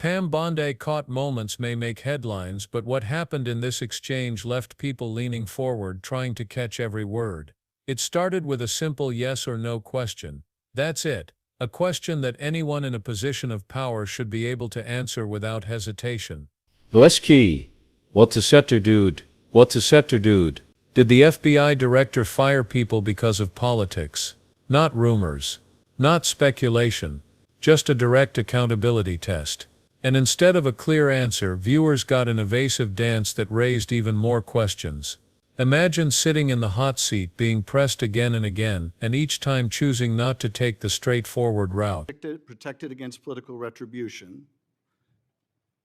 Pam Bondi caught moments may make headlines, but what happened in this exchange left people leaning forward trying to catch every word. It started with a simple yes or no question. That's it. A question that anyone in a position of power should be able to answer without hesitation. What's key? What's a setter dude? What's a setter dude? Did the FBI director fire people because of politics? Not rumors. Not speculation. Just a direct accountability test. And instead of a clear answer, viewers got an evasive dance that raised even more questions. Imagine sitting in the hot seat being pressed again and again, and each time choosing not to take the straightforward route. Protected against political retribution.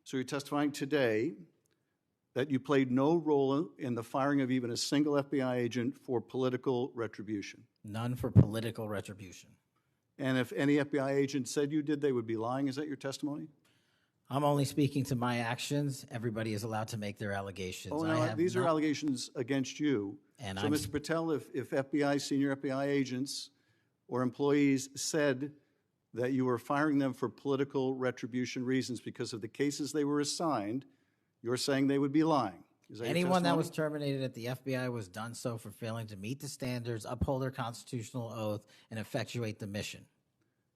So you're testifying today that you played no role in the firing of even a single FBI agent for political retribution. None for political retribution. And if any FBI agent said you did, they would be lying. Is that your testimony? I'm only speaking to my actions. Everybody is allowed to make their allegations. Oh, no, these are allegations against you. And so, Mr. Patel, if FBI, senior FBI agents or employees said that you were firing them for political retribution reasons because of the cases they were assigned, you're saying they would be lying. Is that anyone that was terminated at the FBI was done so for failing to meet the standards, uphold their constitutional oath, and effectuate the mission.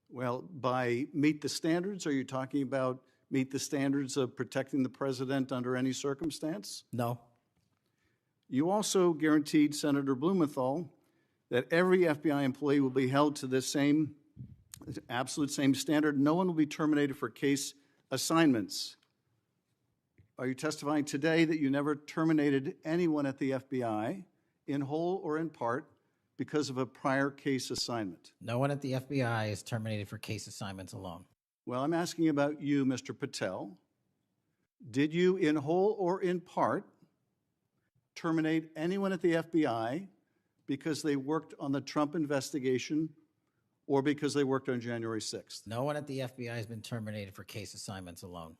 Well, by meet the standards, are you talking about meet the standards of protecting the president under any circumstance? No. You also guaranteed Senator Blumenthal that every FBI employee will be held to the same, absolute same standard. No one will be terminated for case assignments. Are you testifying today that you never terminated anyone at the FBI, in whole or in part, because of a prior case assignment? No one at the FBI is terminated for case assignments alone. Well, I'm asking about you, Mr. Patel. Did you, in whole or in part, terminate anyone at the FBI because they worked on the Trump investigation or because they worked on January 6th? No one at the FBI has been terminated for case assignments alone.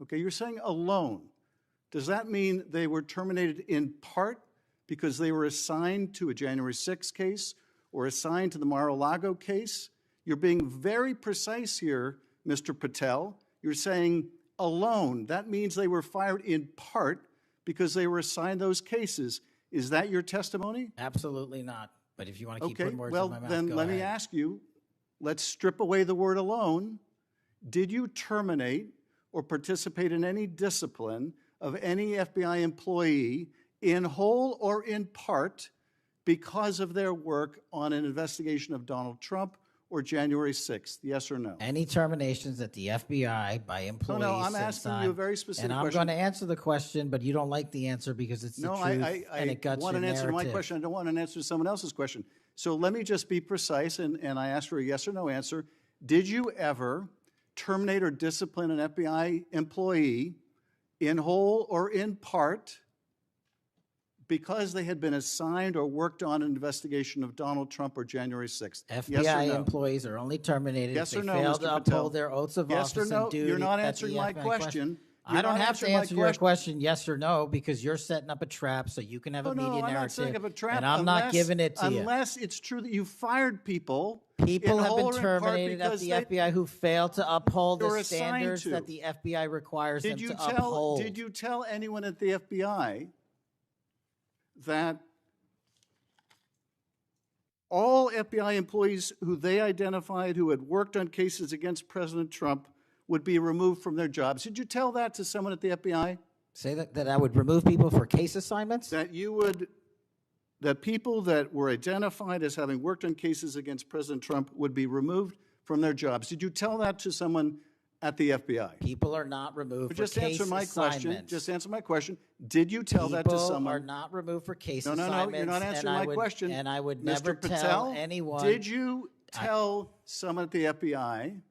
Okay, you're saying alone. Does that mean they were terminated in part because they were assigned to a January 6th case or assigned to the Mar-a-Lago case? You're being very precise here, Mr. Patel. You're saying alone. That means they were fired in part because they were assigned those cases. Is that your testimony? Absolutely not. But if you want to keep putting words in in my mouth, then let me ask you, let's strip away the word alone. Did you terminate or participate in any discipline of any FBI employee in whole or in part because of their work on an investigation of Donald Trump or January 6th? Yes or no? Any terminations at the FBI by employees. No, I'm asking you a very specific question. And I'm going to answer the question, but you don't like the answer because it's the truth and it guts your narrative. I want an answer to my question. I don't want an answer to someone else's question. So let me just be precise, and I ask for a yes or no answer. Did you ever terminate or discipline an FBI employee in whole or in part because they had been assigned or worked on an investigation of Donald Trump or January 6th? FBI employees are only terminated if they fail to uphold their oaths of office and duty. You're not answering my question. I don't have to answer your question yes or no because you're setting up a trap so you can have a media narrative. I'm not setting up a trap. And I'm not giving it to you. Unless it's true that you fired people. People have been terminated at the FBI who failed to uphold the standards that the FBI requires them to uphold. Did you tell anyone at the FBI that all FBI employees who they identified who had worked on cases against President Trump would be removed from their jobs? Did you tell that to someone at the FBI? Say that I would remove people for case assignments? That people that were identified as having worked on cases against President Trump would be removed from their jobs. Did you tell that to someone at the FBI? People are not removed for just case answer my assignments. question. Just answer my question. Did you tell that to someone? People are not removed for case No, assignments. you're not answering my question. And I would Mr. never Patel, tell anyone. Did you tell someone at the FBI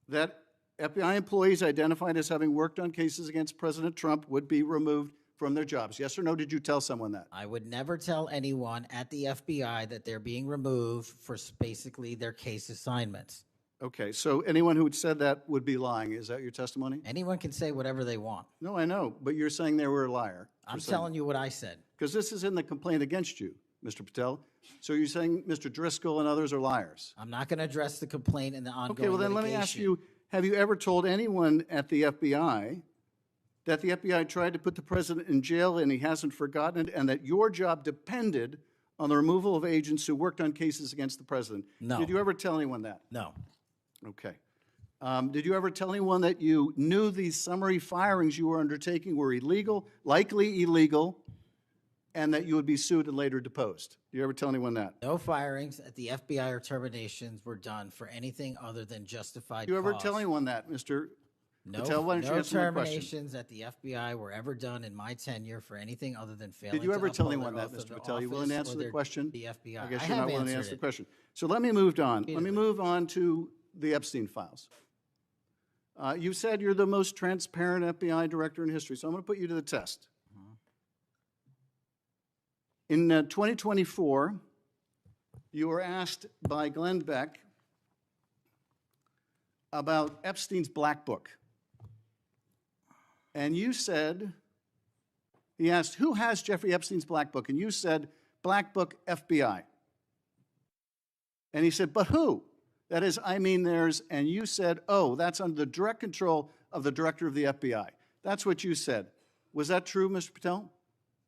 that FBI employees identified as having worked on cases against President Trump would be removed from their jobs? Yes or no? Did you tell someone that? I would never tell anyone at the FBI that they're being removed for basically their case assignments. Okay, so anyone who said that would be lying. Is that your testimony? Anyone can say whatever they want. No, I know, but you're saying they were a liar. I'm telling you what I said. Because this is in the complaint against you, Mr. Patel. So you're saying Mr. Driscoll and others are liars? I'm not going to address the complaint in the ongoing Okay, well then litigation. let me ask you, have you ever told anyone at the FBI that the FBI tried to put the president in jail and he hasn't forgotten it, and that your job depended on the removal of agents who worked on cases against the president? No. Did you ever tell anyone that? No. Okay. Did you ever tell anyone that you knew these summary firings you were undertaking were illegal, likely illegal, and that you would be sued and later deposed? Did you ever tell anyone that? No firings at the FBI or terminations were done for anything other than justified Did you ever cause. tell anyone that, Mr. No, Patel? Why don't you no answer my question? terminations at the FBI were ever done in my tenure for anything other than failing Did you to ever tell uphold anyone their that, oath of Mr. Patel? You office willing to or answer the their- question? The FBI. I guess I you're not have willing to answered answer the it. question. So let me move on. Let me Repeatedly. move on to the Epstein files. You said you're the most transparent FBI director in history, so I'm going to put you to the test. In 2024, you were asked by Glenn Beck about Epstein's Black Book. And you said, he asked, who has Jeffrey Epstein's Black Book? And you said, Black Book, FBI. And he said, but who? That is, I mean theirs. And you said, oh, that's under the direct control of the director of the FBI. That's what you said. Was that true, Mr. Patel?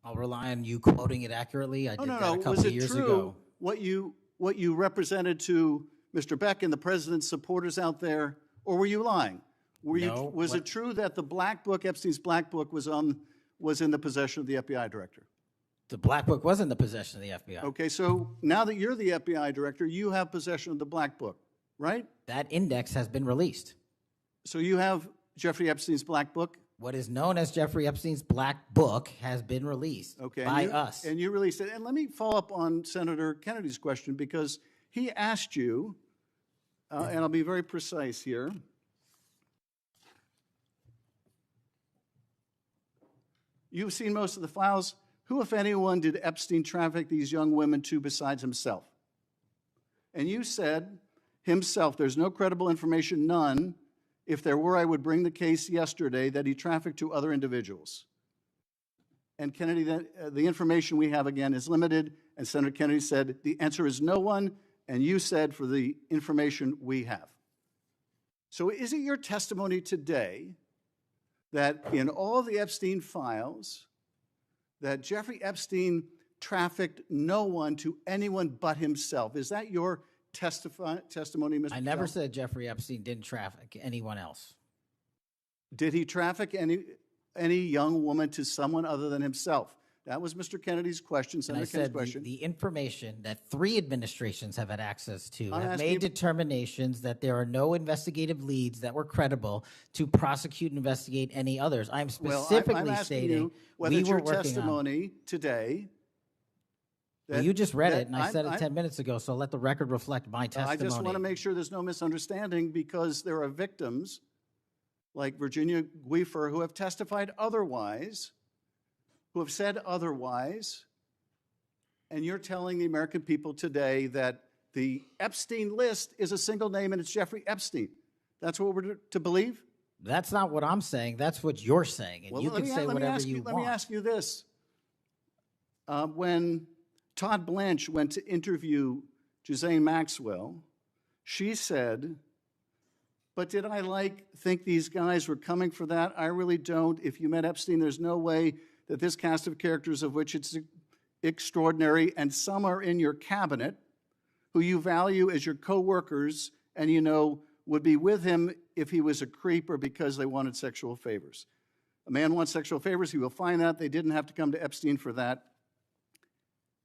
I'll rely on you quoting it accurately. I did that a couple Was of it years true ago. what you represented to Mr. Beck and the president's supporters out there, or were you lying? No, Was it true that the Black Book, Epstein's Black Book, was in the possession of the FBI director? The Black Book was in the possession of the FBI. Okay, so now that you're the FBI director, you have possession of the Black Book, right? That index has been released. So you have Jeffrey Epstein's Black Book? What is known as Jeffrey Epstein's Black Book has been released by us. And you released it. And let me follow up on Senator Kennedy's question, because he asked you, and I'll be very precise here. You've seen most of the files. Who, if anyone, did Epstein traffic these young women to besides himself? And you said, himself. There's no credible information, none. If there were, I would bring the case yesterday that he trafficked to other individuals. And Kennedy, the information we have, again, is limited. And Senator Kennedy said, the answer is no one. And you said, for the information we have. So is it your testimony today that in all the Epstein files, that Jeffrey Epstein trafficked no one to anyone but himself? Is that your testimony, Mr. I never Patel? said Jeffrey Epstein didn't traffic anyone else. Did he traffic any young woman to someone other than himself? That was Mr. Kennedy's question, And I Senator Kennedy's said question. the information that 3 administrations have had access to I'm have asking made you- determinations that there are no investigative leads that were credible to prosecute and investigate any others. I'm Well, specifically I'm asking stating you whether we it's were your working on. testimony today. Well, you just read it, and I I'm- said it I'm- 10 minutes ago, so let the record reflect my I testimony. just want to make sure there's no misunderstanding, because there are victims like Virginia Guifer who have testified otherwise, who have said otherwise, and you're telling the American people today that the Epstein list is a single name and it's Jeffrey Epstein. That's what we're to believe? That's not what I'm saying. That's what you're saying, and Well, you can say whatever you Let want. me ask you this. When Todd Blanche went to interview Ghislaine Maxwell, she said, but did I think these guys were coming for that? I really don't. If you met Epstein, there's no way that this cast of characters, of which it's extraordinary, and some are in your cabinet, who you value as your co-workers, and you know would be with him if he was a creep or because they wanted sexual favors. A man wants sexual favors, he will find that. They didn't have to come to Epstein for that.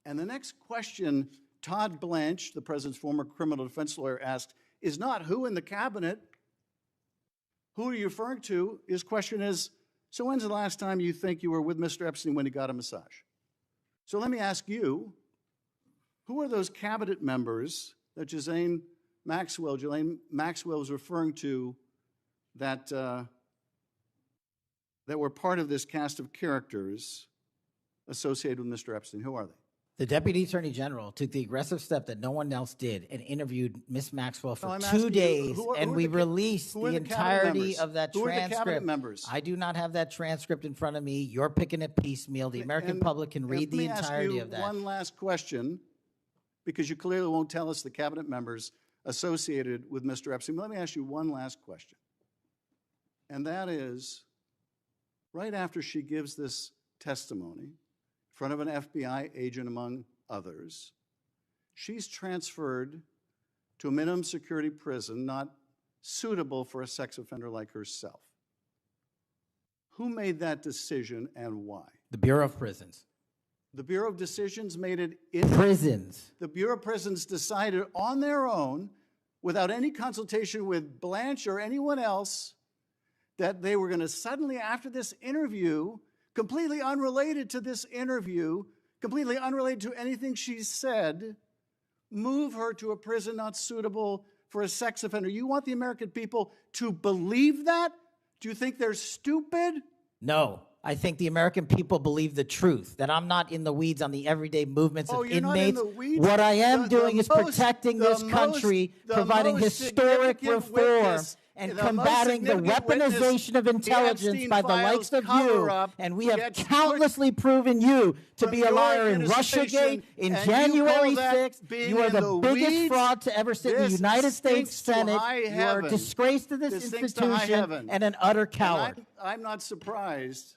And the next question Todd Blanche, the president's former criminal defense lawyer, asked is not who in the cabinet, who are you referring to? His question is, so when's the last time you think you were with Mr. Epstein when he got a massage? So let me ask you, who are those cabinet members that Ghislaine Maxwell was referring to that, that were part of this cast of characters associated with Mr. Epstein? Who are they? The Deputy Attorney General took the aggressive step that no one else did and interviewed Miss Maxwell for I'm 2 asking you, days, who are and the we ca- released who are the the cabinet entirety members? of that Who are the transcript. cabinet members? I do not have that transcript in front of me. You're picking it piecemeal. The American public can read the entirety of Let me ask that. you one last question, because you clearly won't tell us the cabinet members associated with Mr. Epstein. Let me ask you one last question. And that is, right after she gives this testimony in front of an FBI agent, among others, she's transferred to a minimum security prison not suitable for a sex offender like herself. Who made that decision and why? The Bureau of Prisons. The Bureau of Decisions made it in Prisons. The Bureau of Prisons decided on their own, without any consultation with Blanche or anyone else, that they were going to suddenly, after this interview, completely unrelated to this interview, completely unrelated to anything she said, move her to a prison not suitable for a sex offender. You want the American people to believe that? Do you think they're stupid? No, I think the American people believe the truth, that I'm not in the weeds on the everyday movements of you're not in inmates. the weeds? What I am doing is protecting this country, providing historic reform, and combating the weaponization of intelligence by the likes of you. And we have countlessly proven you to be a liar in Russiagate, in January 6th. You are the biggest fraud to ever sit in the United States Senate. You are a disgrace to this institution and an utter coward. I'm not surprised.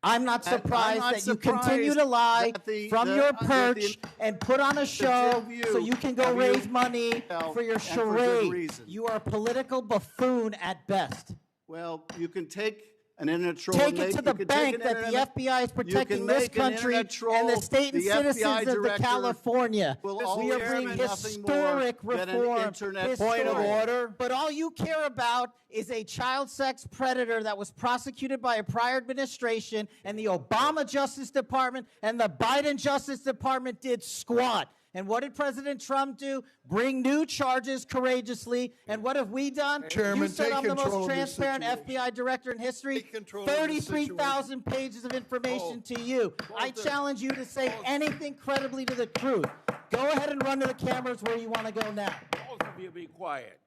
I'm not surprised that you continue to lie from your perch and put on a show so you can go raise money for your charade. You are a political buffoon at best. Well, you can take an internet troll. Take it to the bank that the FBI is protecting this country and the state and citizens of the California. We are bringing historic reform. Point of order. But all you care about is a child sex predator that was prosecuted by a prior administration, and the Obama Justice Department and the Biden Justice Department did squat. And what did President Trump do? Bring new charges courageously. And what have we done? Chairman, you said I'm the most control of this transparent situation. FBI director in history. 33,000 pages of information to you. I challenge you to say anything credibly to the truth. Go ahead and run to the cameras where you want to go now. Both of you be quiet.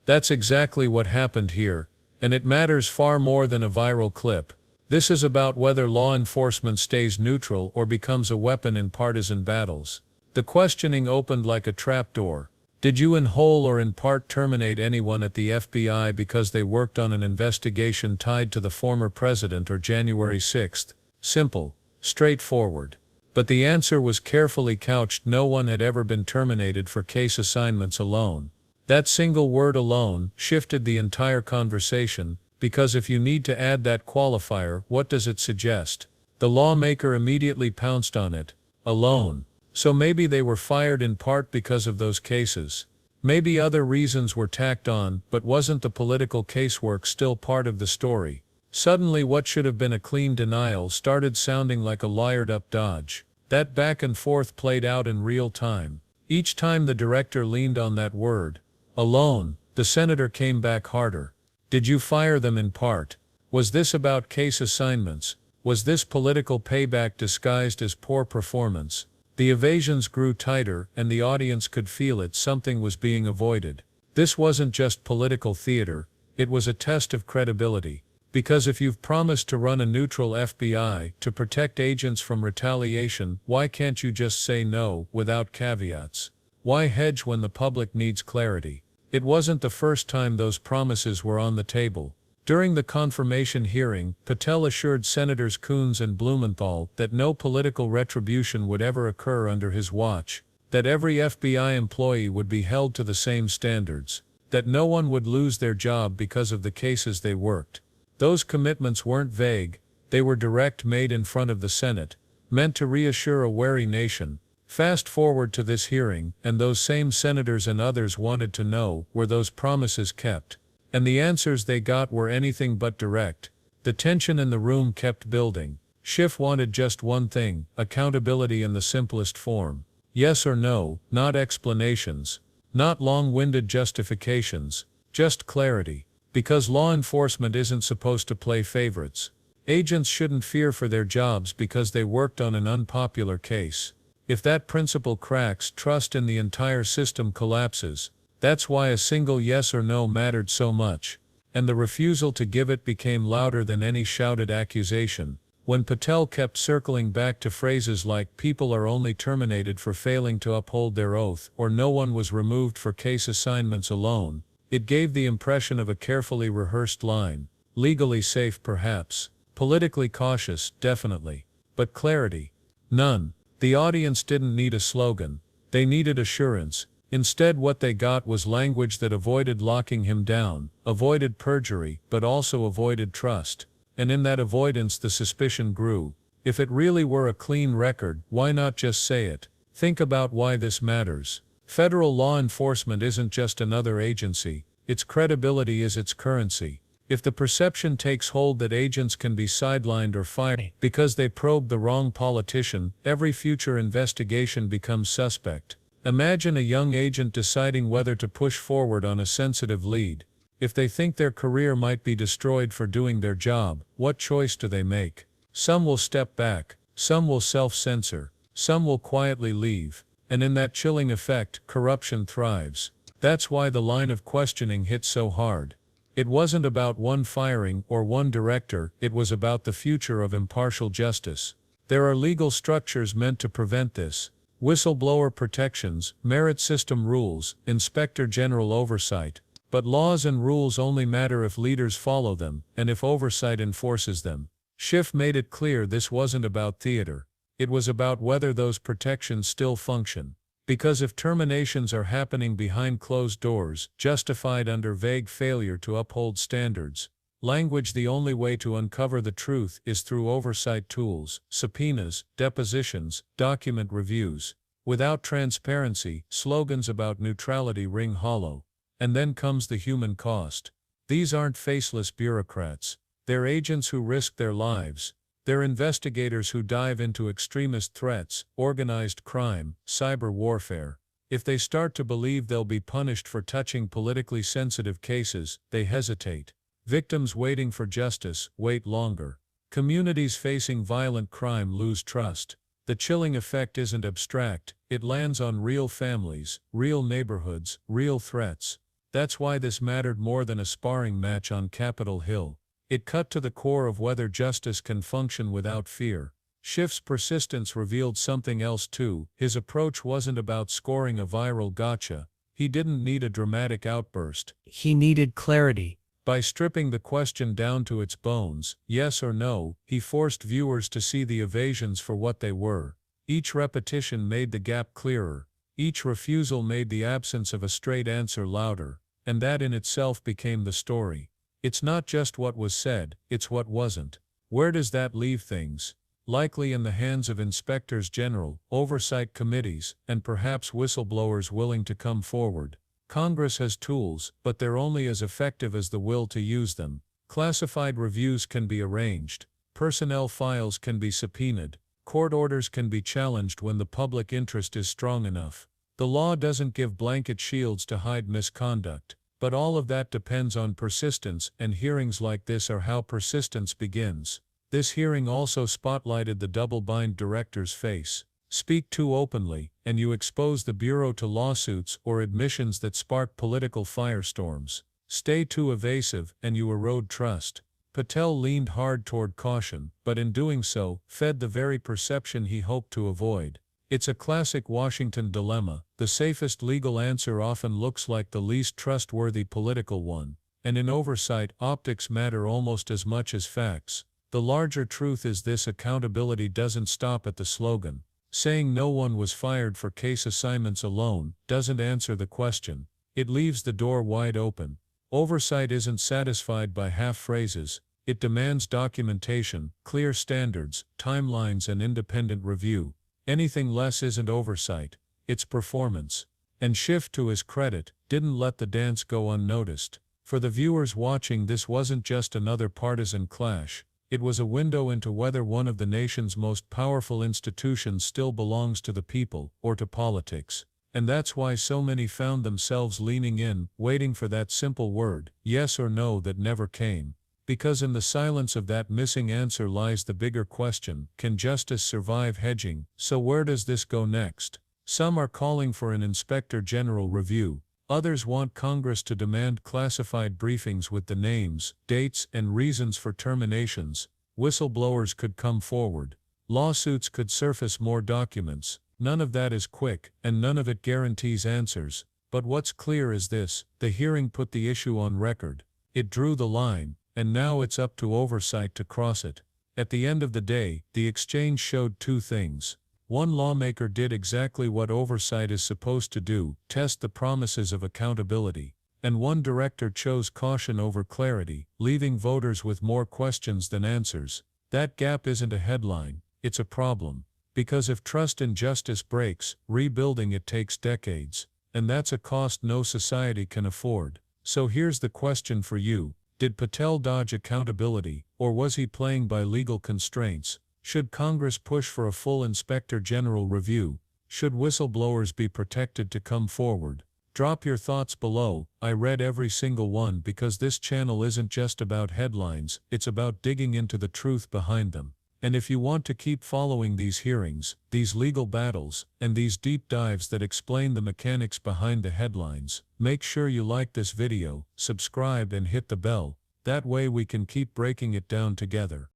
That's exactly what happened here, and it matters far more than a viral clip. This is about whether law enforcement stays neutral or becomes a weapon in partisan battles. The questioning opened like a trapdoor. Did you in whole or in part terminate anyone at the FBI because they worked on an investigation tied to the former president or January 6th? Simple, straightforward. But the answer was carefully couched. No one had ever been terminated for case assignments alone. That single word alone shifted the entire conversation, because if you need to add that qualifier, what does it suggest? The lawmaker immediately pounced on it. Alone. So maybe they were fired in part because of those cases. Maybe other reasons were tacked on, but wasn't the political casework still part of the story? Suddenly what should have been a clean denial started sounding like a layered-up dodge. That back and forth played out in real time. Each time the director leaned on that word, alone, the senator came back harder. Did you fire them in part? Was this about case assignments? Was this political payback disguised as poor performance? The evasions grew tighter, and the audience could feel it. Something was being avoided. This wasn't just political theater, it was a test of credibility. Because if you've promised to run a neutral FBI to protect agents from retaliation, why can't you just say no, without caveats? Why hedge when the public needs clarity? It wasn't the first time those promises were on the table. During the confirmation hearing, Patel assured Senators Coons and Blumenthal that no political retribution would ever occur under his watch, that every FBI employee would be held to the same standards, that no one would lose their job because of the cases they worked. Those commitments weren't vague, they were direct, made in front of the Senate, meant to reassure a wary nation. Fast forward to this hearing, and those same senators and others wanted to know, were those promises kept? And the answers they got were anything but direct. The tension in the room kept building. Schiff wanted just one thing, accountability in the simplest form. Yes or no, not explanations, not long-winded justifications, just clarity. Because law enforcement isn't supposed to play favorites. Agents shouldn't fear for their jobs because they worked on an unpopular case. If that principle cracks, trust in the entire system collapses. That's why a single yes or no mattered so much. And the refusal to give it became louder than any shouted accusation. When Patel kept circling back to phrases like people are only terminated for failing to uphold their oath, or no one was removed for case assignments alone, It gave the impression of a carefully rehearsed line, legally safe perhaps, politically cautious, definitely. But clarity? None. The audience didn't need a slogan, they needed assurance. Instead what they got was language that avoided locking him down, avoided perjury, but also avoided trust. And in that avoidance the suspicion grew. If it really were a clean record, why not just say it? Think about why this matters. Federal law enforcement isn't just another agency, its credibility is its currency. If the perception takes hold that agents can be sidelined or fired because they probed the wrong politician, every future investigation becomes suspect. Imagine a young agent deciding whether to push forward on a sensitive lead. If they think their career might be destroyed for doing their job, what choice do they make? Some will step back, some will self-censor, some will quietly leave, and in that chilling effect, corruption thrives. That's why the line of questioning hit so hard. It wasn't about one firing or one director, it was about the future of impartial justice. There are legal structures meant to prevent this. Whistleblower protections, merit system rules, inspector general oversight. But laws and rules only matter if leaders follow them, and if oversight enforces them. Schiff made it clear this wasn't about theater. It was about whether those protections still function. Because if terminations are happening behind closed doors, justified under vague failure to uphold standards, language the only way to uncover the truth is through oversight tools, subpoenas, depositions, document reviews. Without transparency, slogans about neutrality ring hollow. And then comes the human cost. These aren't faceless bureaucrats. They're agents who risk their lives. They're investigators who dive into extremist threats, organized crime, cyber warfare. If they start to believe they'll be punished for touching politically sensitive cases, they hesitate. Victims waiting for justice wait longer. Communities facing violent crime lose trust. The chilling effect isn't abstract, it lands on real families, real neighborhoods, real threats. That's why this mattered more than a sparring match on Capitol Hill. It cut to the core of whether justice can function without fear. Schiff's persistence revealed something else too. His approach wasn't about scoring a viral gotcha. He didn't need a dramatic outburst. He needed clarity. By stripping the question down to its bones, yes or no, he forced viewers to see the evasions for what they were. Each repetition made the gap clearer. Each refusal made the absence of a straight answer louder. And that in itself became the story. It's not just what was said, it's what wasn't. Where does that leave things? Likely in the hands of inspectors general, oversight committees, and perhaps whistleblowers willing to come forward. Congress has tools, but they're only as effective as the will to use them. Classified reviews can be arranged. Personnel files can be subpoenaed. Court orders can be challenged when the public interest is strong enough. The law doesn't give blanket shields to hide misconduct. But all of that depends on persistence, and hearings like this are how persistence begins. This hearing also spotlighted the double-bind director's face. Speak too openly, and you expose the Bureau to lawsuits or admissions that spark political firestorms. Stay too evasive, and you erode trust. Patel leaned hard toward caution, but in doing so, fed the very perception he hoped to avoid. It's a classic Washington dilemma. The safest legal answer often looks like the least trustworthy political one. And in oversight, optics matter almost as much as facts. The larger truth is this: accountability doesn't stop at the slogan. Saying no one was fired for case assignments alone doesn't answer the question. It leaves the door wide open. Oversight isn't satisfied by half phrases. It demands documentation, clear standards, timelines, and independent review. Anything less isn't oversight, it's performance. And Schiff, to his credit, didn't let the dance go unnoticed. For the viewers watching, this wasn't just another partisan clash. It was a window into whether one of the nation's most powerful institutions still belongs to the people, or to politics. And that's why so many found themselves leaning in, waiting for that simple word, yes or no, that never came. Because in the silence of that missing answer lies the bigger question: can justice survive hedging? So where does this go next? Some are calling for an inspector general review. Others want Congress to demand classified briefings with the names, dates, and reasons for terminations. Whistleblowers could come forward. Lawsuits could surface more documents. None of that is quick, and none of it guarantees answers. But what's clear is this: the hearing put the issue on record. It drew the line, and now it's up to oversight to cross it. At the end of the day, the exchange showed two things. One lawmaker did exactly what oversight is supposed to do, test the promises of accountability. And one director chose caution over clarity, leaving voters with more questions than answers. That gap isn't a headline, it's a problem. Because if trust in justice breaks, rebuilding it takes decades. And that's a cost no society can afford. So here's the question for you: did Patel dodge accountability, or was he playing by legal constraints? Should Congress push for a full Inspector General review? Should whistleblowers be protected to come forward? Drop your thoughts below. I read every single one because this channel isn't just about headlines, it's about digging into the truth behind them. And if you want to keep following these hearings, these legal battles, and these deep dives that explain the mechanics behind the headlines, make sure you like this video, subscribe and hit the bell. That way we can keep breaking it down together.